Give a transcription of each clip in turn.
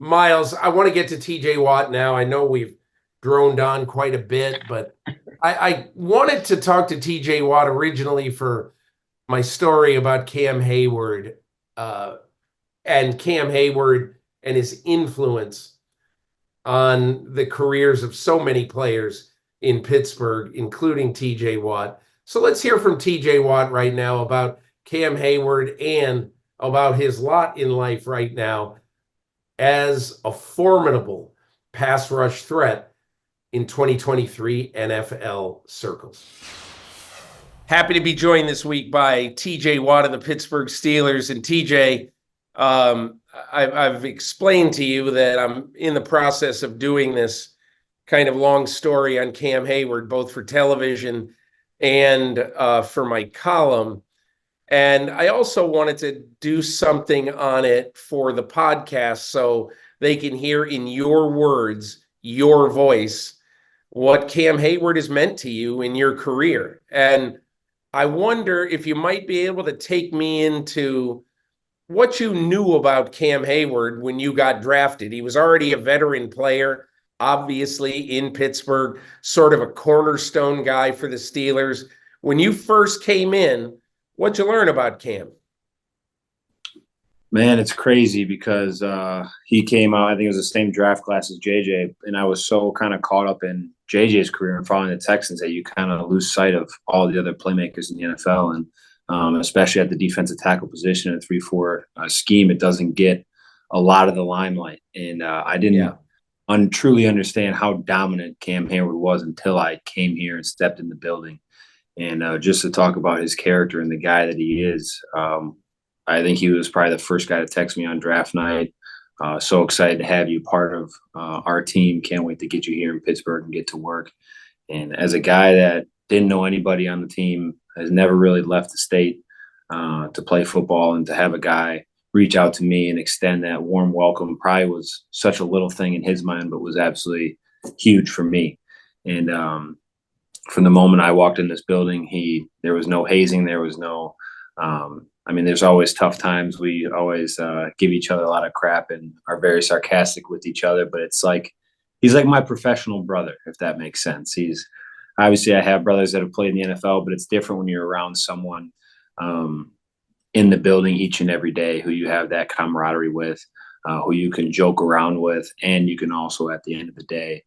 Miles, I want to get to TJ Watt now. I know we've droned on quite a bit, but I wanted to talk to TJ Watt originally for my story about Cam Heyward uh, and Cam Hayward and his influence on the careers of so many players in Pittsburgh, including TJ Watt. So let's hear from TJ Watt right now about Cam Hayward and about his lot in life right now as a formidable pass rush threat in 2023 NFL circles. Happy to be joined this week by TJ Watt of the Pittsburgh Steelers. And TJ, I've explained to you that I'm in the process of doing this kind of long story on Cam Hayward, both for television and for my column. And I also wanted to do something on it for the podcast so they can hear in your words, your voice, what Cam Hayward has meant to you in your career. And I wonder if you might be able to take me into what you knew about Cam Hayward when you got drafted. He was already a veteran player, obviously in Pittsburgh, sort of a cornerstone guy for the Steelers. When you first came in, what'd you learn about Cam? Man, it's crazy because he came out, I think it was the same draft class as JJ, and I was so kind of caught up in JJ's career and following the Texans that you kind of lose sight of all the other playmakers in the NFL, and especially at the defensive tackle position in a 3-4 scheme, it doesn't get a lot of the limelight. And I didn't truly understand how dominant Cam Hayward was until I came here and stepped in the building. And just to talk about his character and the guy that he is, I think he was probably the first guy to text me on draft night. So excited to have you part of our team. Can't wait to get you here in Pittsburgh and get to work. And as a guy that didn't know anybody on the team, has never really left the state to play football, and to have a guy reach out to me and extend that warm welcome probably was such a little thing in his mind, but was absolutely huge for me. And from the moment I walked in this building, there was no hazing. There was no, there's always tough times. We always give each other a lot of crap and are very sarcastic with each other, but it's like, he's like my professional brother, if that makes sense. Obviously I have brothers that have played in the NFL, but it's different when you're around someone in the building each and every day who you have that camaraderie with, who you can joke around with, and you can also, at the end of the day,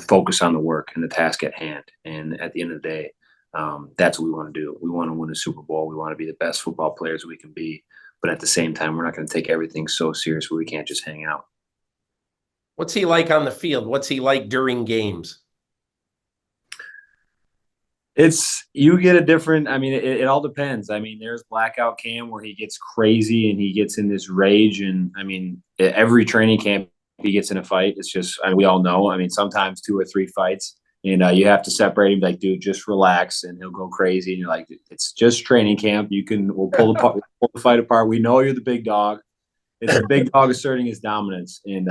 focus on the work and the task at hand. And at the end of the day, that's what we want to do. We want to win a Super Bowl. We want to be the best football players we can be. But at the same time, we're not going to take everything so serious where we can't just hang out. What's he like on the field? What's he like during games? You get a different, it all depends. There's blackout Cam where he gets crazy and he gets in this rage. And every training camp, he gets in a fight. It's just, we all know, sometimes 2 or 3 fights, and you have to separate him, like, dude, just relax, and he'll go crazy. And you're like, it's just training camp. We'll pull the fight apart. We know you're the big dog. It's a big dog asserting his dominance. And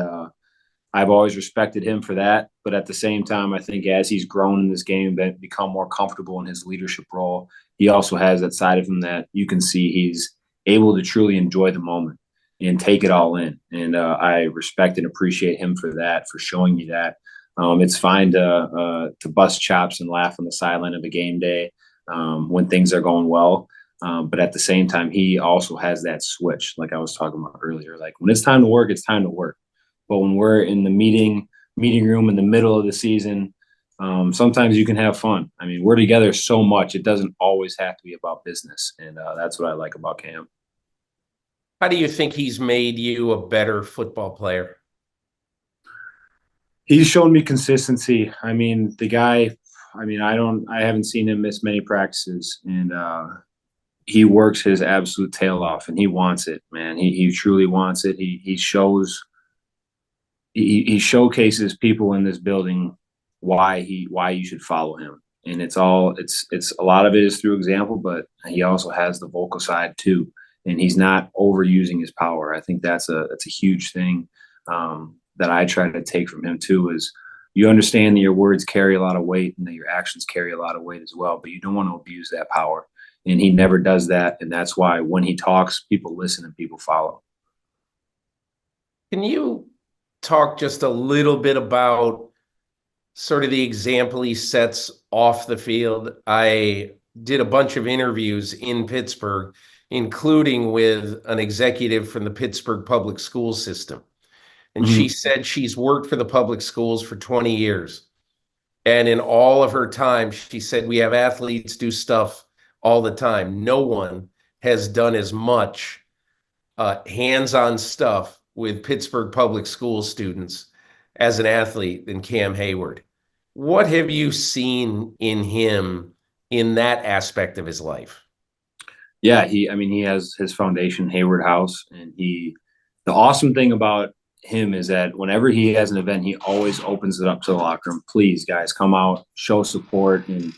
I've always respected him for that. But at the same time, I think as he's grown in this game, become more comfortable in his leadership role, he also has that side of him that you can see he's able to truly enjoy the moment and take it all in. And I respect and appreciate him for that, for showing me that. It's fine to bust chops and laugh on the sideline of a game day when things are going well. But at the same time, he also has that switch, like I was talking about earlier. Like, when it's time to work, it's time to work. But when we're in the meeting room in the middle of the season, sometimes you can have fun. We're together so much. It doesn't always have to be about business. And that's what I like about Cam. How do you think he's made you a better football player? He's shown me consistency. The guy, I haven't seen him miss many practices, and he works his absolute tail off, and he wants it, man. He truly wants it. He showcases people in this building why you should follow him. And it's a lot of it is through example, but he also has the vocal side too. And he's not overusing his power. I think that's a huge thing that I try to take from him too, is you understand that your words carry a lot of weight and that your actions carry a lot of weight as well, but you don't want to abuse that power. And he never does that. And that's why when he talks, people listen and people follow. Can you talk just a little bit about sort of the example he sets off the field? I did a bunch of interviews in Pittsburgh, including with an executive from the Pittsburgh public school system. And she said she's worked for the public schools for 20 years. And in all of her time, she said, we have athletes do stuff all the time. No one has done as much hands-on stuff with Pittsburgh public school students as an athlete than Cam Hayward. What have you seen in him in that aspect of his life? Yeah, he has his foundation, Hayward House, and the awesome thing about him is that whenever he has an event, he always opens it up to the locker room. Please, guys, come out, show support. And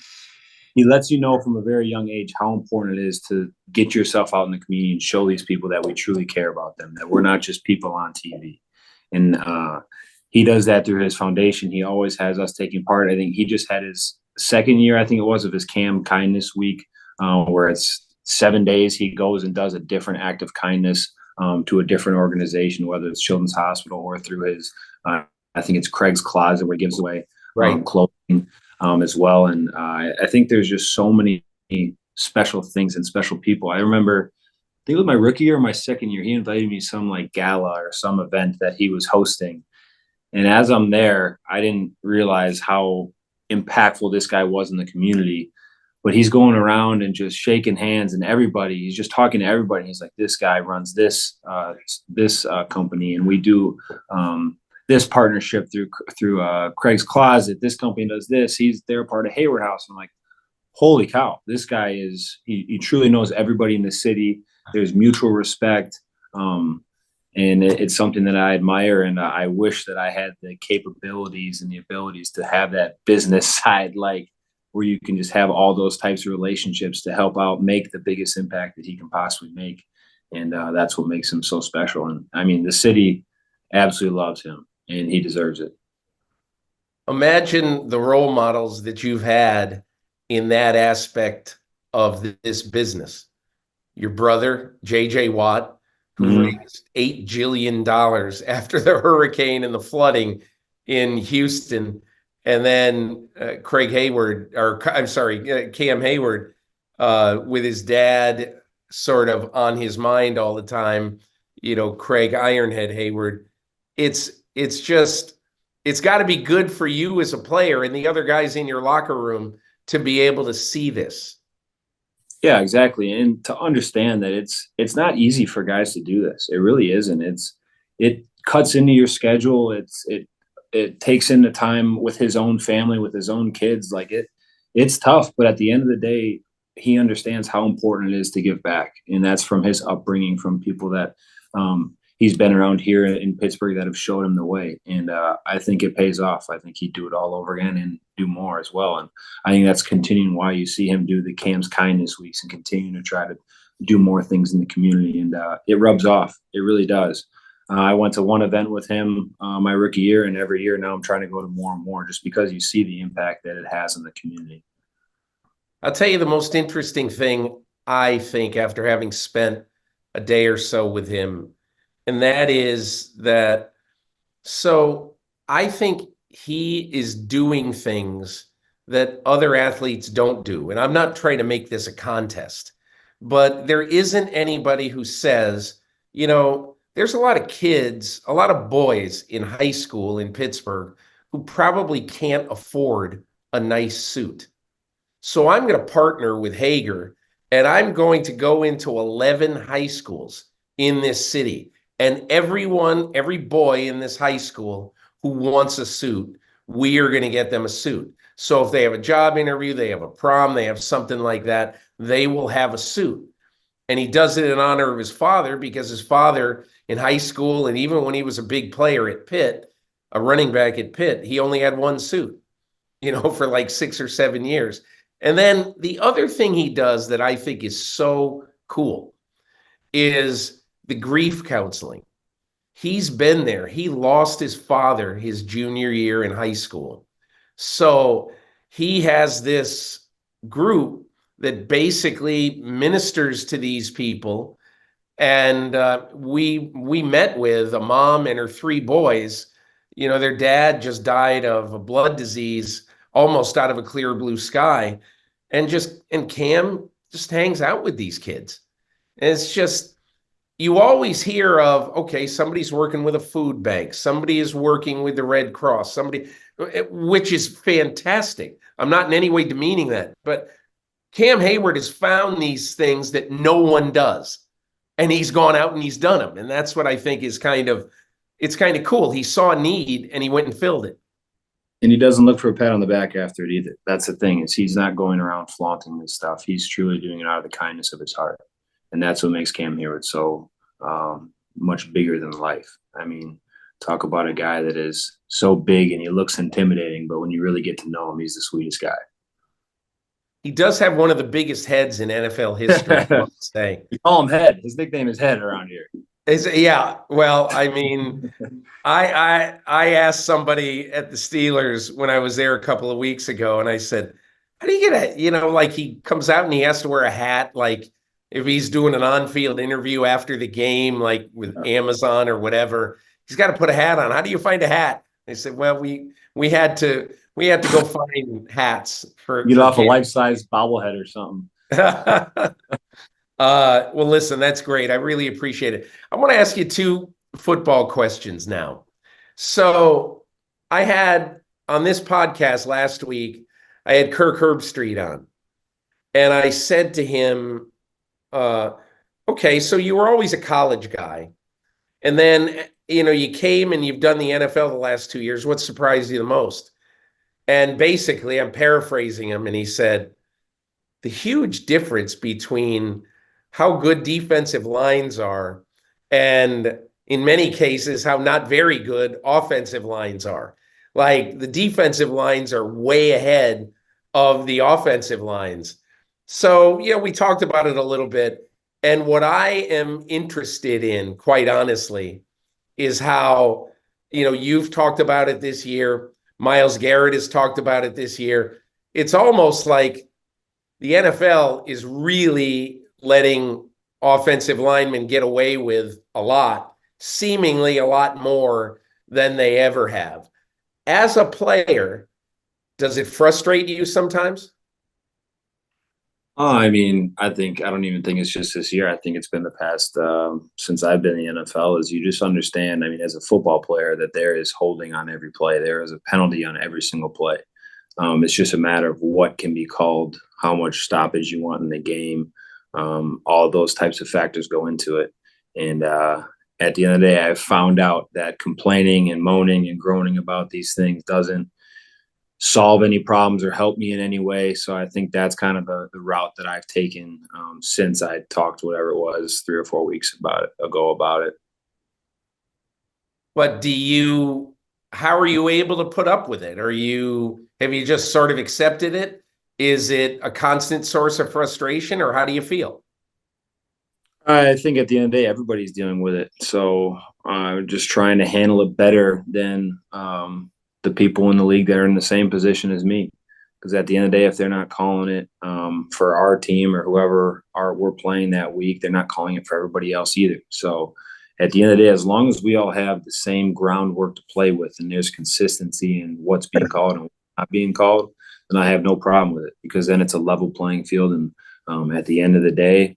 he lets you know from a very young age how important it is to get yourself out in the community and show these people that we truly care about them, that we're not just people on TV. And he does that through his foundation. He always has us taking part. I think he just had his second year, I think it was, of his Cam Kindness Week, where it's 7 days he goes and does a different act of kindness to a different organization, whether it's Children's Hospital or through his, I think it's Craig's Closet, where he gives away clothing as well. And I think there's just so many special things and special people. I remember, I think it was my rookie year or my second year, he invited me to some like gala or some event that he was hosting. And as I'm there, I didn't realize how impactful this guy was in the community. But he's going around and just shaking hands, and everybody, he's just talking to everybody. He's like, this guy runs this company, and we do this partnership through Craig's Closet. This company does this. They're part of Hayward House. I'm like, holy cow, this guy he truly knows everybody in the city. There's mutual respect. And it's something that I admire, and I wish that I had the capabilities and the abilities to have that business side, like where you can just have all those types of relationships to help out make the biggest impact that he can possibly make. And that's what makes him so special. And I mean, the city absolutely loves him, and he deserves it. Imagine the role models that you've had in that aspect of this business. Your brother, J.J. Watt, who raised $8 jillion after the hurricane and the flooding in Houston. And then Cam Hayward, with his dad sort of on his mind all the time, Craig Ironhead Hayward. It's got to be good for you as a player and the other guys in your locker room to be able to see this. Yeah, exactly. And to understand that it's not easy for guys to do this. It really isn't. It cuts into your schedule. It takes into time with his own family, with his own kids. Like it's tough, but at the end of the day, he understands how important it is to give back. And that's from his upbringing, from people that he's been around here in Pittsburgh that have showed him the way. And I think it pays off. I think he'd do it all over again and do more as well. And I think that's continuing why you see him do the Cam's Kindness Weeks and continuing to try to do more things in the community. And it rubs off. It really does. I went to one event with him my rookie year, and every year now I'm trying to go to more and more, just because you see the impact that it has in the community. I'll tell you the most interesting thing, I think, after having spent a day or so with him, and that is that, so I think he is doing things that other athletes don't do. And I'm not trying to make this a contest, but there isn't anybody who says, there's a lot of kids, a lot of boys in high school in Pittsburgh who probably can't afford a nice suit. So I'm going to partner with Hager, and I'm going to go into 11 high schools in this city. And every boy in this high school who wants a suit, we are going to get them a suit. So if they have a job interview, they have a prom, they have something like that, they will have a suit. And he does it in honor of his father, because his father in high school, and even when he was a big player at Pitt, a running back at Pitt, he only had one suit, for like 6 or 7 years. And then the other thing he does that I think is so cool is the grief counseling. He's been there. He lost his father his junior year in high school. So he has this group that basically ministers to these people And we met with a mom and her three boys. You know, their dad just died of a blood disease, almost out of a clear blue sky, and Cam just hangs out with these kids. And it's just, you always hear of, okay, somebody's working with a food bank, somebody is working with the Red Cross, somebody, which is fantastic. I'm not in any way demeaning that, but Cam Hayward has found these things that no one does. And he's gone out and he's done them. And that's what I think is it's kind of cool. He saw a need and he went and filled it. And he doesn't look for a pat on the back after it either. That's the thing, is he's not going around flaunting this stuff. He's truly doing it out of the kindness of his heart. And that's what makes Cam Heyward so much bigger than life. I mean, talk about a guy that is so big and he looks intimidating, but when you really get to know him, he's the sweetest guy. He does have one of the biggest heads in NFL history, I must say. You call him Head. His nickname is Head around here. Yeah. Well, I mean, I asked somebody at the Steelers when I was there a couple of weeks ago, and I said, how do you get like he comes out and he has to wear a hat, like if he's doing an on-field interview after the game, like with Amazon or whatever, he's got to put a hat on. How do you find a hat? They said, well, we had to go find hats for get off a life-size bobblehead or something. Well, listen, that's great. I really appreciate it. I want to ask you two football questions now. So I had on this podcast last week, I had Kirk Herbstreit on, and I said to him, okay, so you were always a college guy, and then, you came and you've done the NFL the last 2 years. What surprised you the most? And basically, I'm paraphrasing him, and he said, the huge difference between how good defensive lines are and in many cases how not very good offensive lines are. Like the defensive lines are way ahead of the offensive lines. So, we talked about it a little bit. And what I am interested in, quite honestly, is how, you've talked about it this year. Myles Garrett has talked about it this year. It's almost like the NFL is really letting offensive linemen get away with a lot, seemingly a lot more than they ever have. As a player, does it frustrate you sometimes? I mean, I don't even think it's just this year. I think it's been the past since I've been in the NFL, is you just understand, I mean, as a football player, that there is holding on every play. There is a penalty on every single play. It's just a matter of what can be called, how much stoppage you want in the game. All those types of factors go into it. And at the end of the day, I've found out that complaining and moaning and groaning about these things doesn't solve any problems or help me in any way. So I think that's kind of the route that I've taken since I talked, whatever it was, 3 or 4 weeks ago about it. But how are you able to put up with it? Have you just sort of accepted it? Is it a constant source of frustration, or how do you feel? I think at the end of the day, everybody's dealing with it. So just trying to handle it better than the people in the league that are in the same position as me. Because at the end of the day, if they're not calling it for our team or whoever we're playing that week, they're not calling it for everybody else either. So at the end of the day, as long as we all have the same groundwork to play with and there's consistency in what's being called and what's not being called, then I have no problem with it, because then it's a level playing field. And at the end of the day,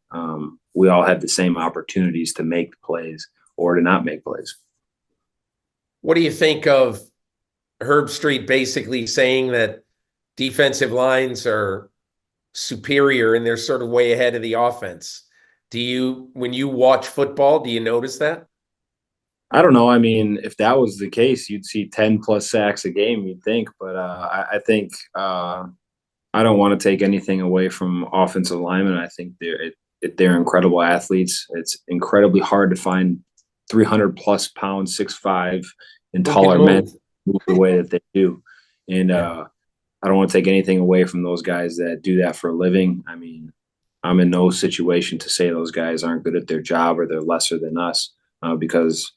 we all have the same opportunities to make plays or to not make plays. What do you think of Herbstreit basically saying that defensive lines are superior and they're sort of way ahead of the offense? When you watch football, do you notice that? I don't know. I mean, if that was the case, you'd see 10 plus sacks a game, you'd think. But I think I don't want to take anything away from offensive linemen. I think they're incredible athletes. It's incredibly hard to find 300 plus pounds, 6'5", and taller men move the way that they do. And I don't want to take anything away from those guys that do that for a living. I mean, I'm in no situation to say those guys aren't good at their job or they're lesser than us, because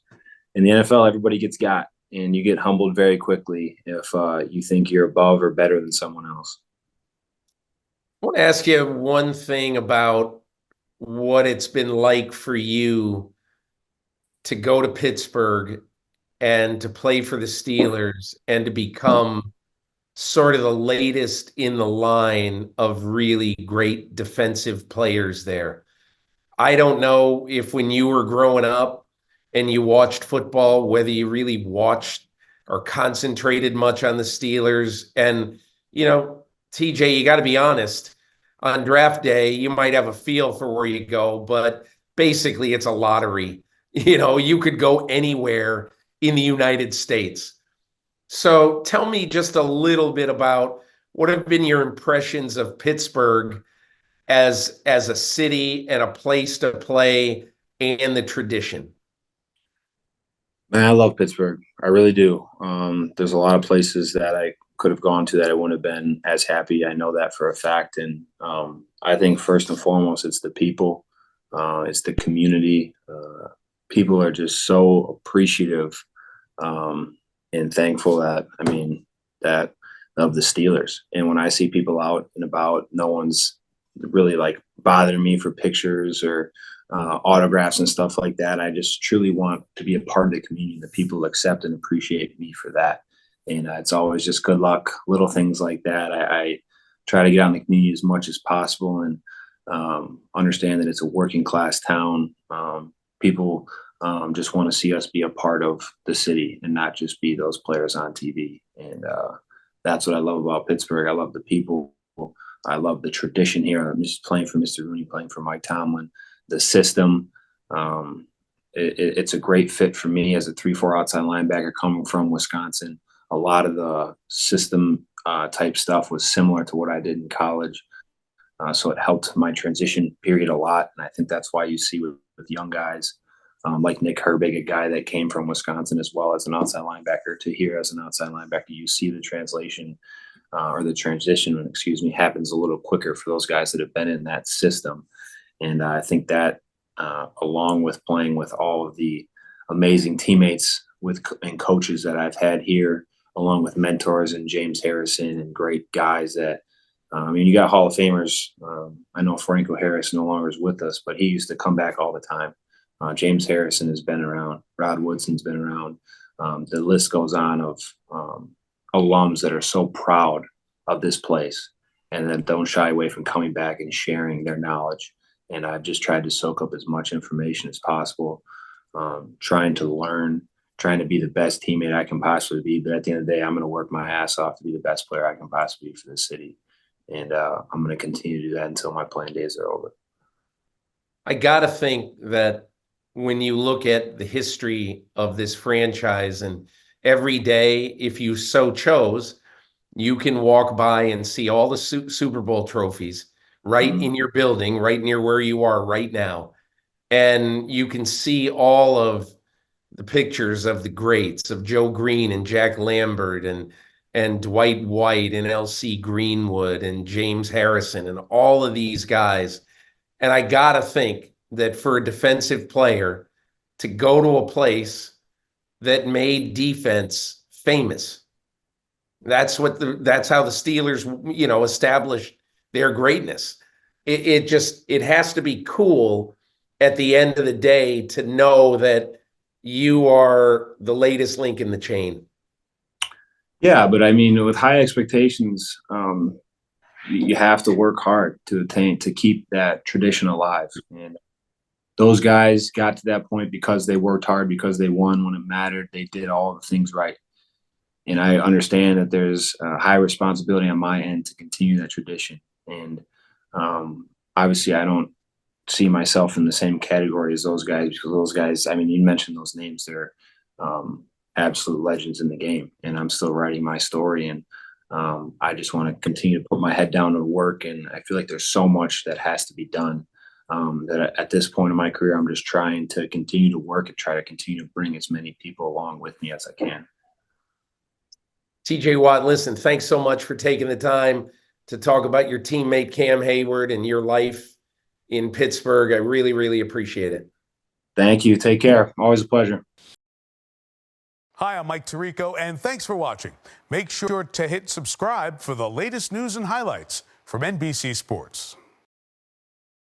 in the NFL, everybody gets got, and you get humbled very quickly if you think you're above or better than someone else. I want to ask you one thing about what it's been like for you to go to Pittsburgh and to play for the Steelers and to become sort of the latest in the line of really great defensive players there. I don't know if when you were growing up and you watched football, whether you really watched or concentrated much on the Steelers. And, TJ, you got to be honest. On draft day, you might have a feel for where you go, but basically it's a lottery. You could go anywhere in the United States. So tell me just a little bit about what have been your impressions of Pittsburgh as a city and a place to play and the tradition. Man, I love Pittsburgh. I really do. There's a lot of places that I could have gone to that I wouldn't have been as happy. I know that for a fact. And I think first and foremost, it's the people, it's the community. People are just so appreciative and thankful that of the Steelers. And when I see people out and about, no one's really like bothering me for pictures or autographs and stuff like that. I just truly want to be a part of the community. The people accept and appreciate me for that. And it's always just good luck, little things like that. I try to get out in the community as much as possible and understand that it's a working class town. People just want to see us be a part of the city and not just be those players on TV. And that's what I love about Pittsburgh. I love the people. I love the tradition here. I'm just playing for Mr. Rooney, playing for Mike Tomlin. The system, it's a great fit for me as a 3-4 outside linebacker coming from Wisconsin. A lot of the system type stuff was similar to what I did in college. So it helped my transition period a lot. And I think that's why you see with young guys like Nick Herbig, a guy that came from Wisconsin as well as an outside linebacker, to here as an outside linebacker, you see the translation or the transition, happens a little quicker for those guys that have been in that system. And I think that along with playing with all of the amazing teammates and coaches that I've had here, along with mentors and James Harrison and great guys that, you got Hall of Famers. I know Franco Harris no longer is with us, but he used to come back all the time. James Harrison has been around. Rod Woodson's been around. The list goes on of alums that are so proud of this place and then don't shy away from coming back and sharing their knowledge. And I've just tried to soak up as much information as possible, trying to learn, trying to be the best teammate I can possibly be. But at the end of the day, I'm going to work my ass off to be the best player I can possibly be for the city. And I'm going to continue to do that until my playing days are over. I got to think that when you look at the history of this franchise, and every day, if you so chose, you can walk by and see all the Super Bowl trophies right in your building, right near where you are right now. And you can see all of the pictures of the greats, of Joe Green and Jack Lambert and Dwight White and L.C. Greenwood and James Harrison and all of these guys. And I got to think that for a defensive player to go to a place that made defense famous, that's how the Steelers, established their greatness. It has to be cool at the end of the day to know that you are the latest link in the chain. Yeah, but I mean, with high expectations, you have to work hard to keep that tradition alive. And those guys got to that point because they worked hard, because they won when it mattered. They did all the things right. And I understand that there's a high responsibility on my end to continue that tradition. And obviously, I don't see myself in the same category as those guys, because those guys, I mean, you mentioned those names, they're absolute legends in the game. And I'm still writing my story. And I just want to continue to put my head down and work. And I feel like there's so much that has to be done. That at this point in my career, I'm just trying to continue to work and try to continue to bring as many people along with me as I can. TJ Watt, listen, thanks so much for taking the time to talk about your teammate Cam Hayward and your life in Pittsburgh. I really, really appreciate it. Thank you. Take care. Always a pleasure. Hi, I'm Mike Tirico, and thanks for watching. Make sure to hit subscribe for the latest news and highlights from NBC Sports.